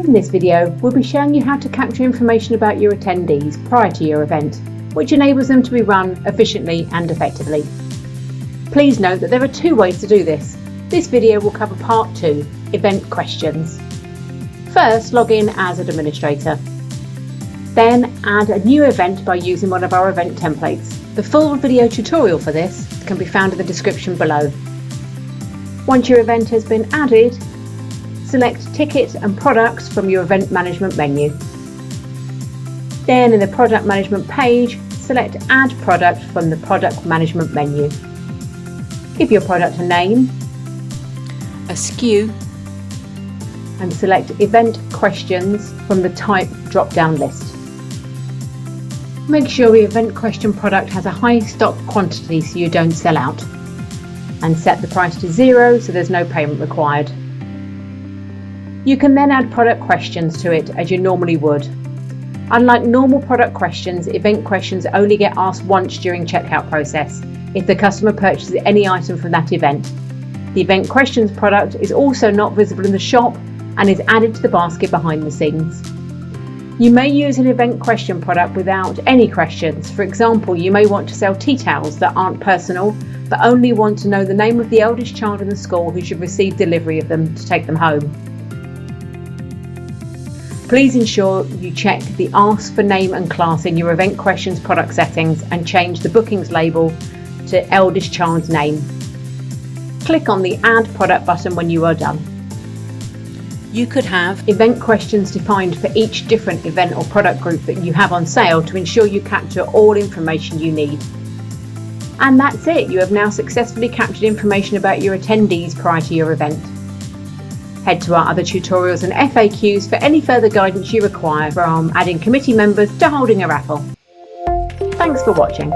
In this video, we'll be showing you how to capture information about your attendees prior to your event, which enables them to be run efficiently and effectively. Please note that there are two ways to do this. This video will cover part 2, event questions. First, log in as an administrator. Then add a new event by using one of our event templates. The full video tutorial for this can be found in the description below. Once your event has been added, select Ticket and Products from your event management menu. Then in the product management page, select Add Product from the product management menu. Give your product a name, a SKU, and select Event Questions from the Type drop-down list. Make sure the event question product has a high stock quantity so you don't sell out, and set the price to 0 so there's no payment required. You can then add product questions to it as you normally would. Unlike normal product questions, event questions only get asked once during checkout process if the customer purchases any item from that event. The event questions product is also not visible in the shop and is added to the basket behind the scenes. You may use an event question product without any questions. For example, you may want to sell tea towels that aren't personal, but only want to know the name of the eldest child in the school who should receive delivery of them to take them home. Please ensure you check the Ask for Name and Class in your event questions product settings and change the bookings label to eldest child's name. Click on the Add Product button when you are done. You could have event questions defined for each different event or product group that you have on sale to ensure you capture all information you need. And that's it, you have now successfully captured information about your attendees prior to your event. Head to our other tutorials and FAQs for any further guidance you require, from adding committee members to holding a raffle. Thanks for watching.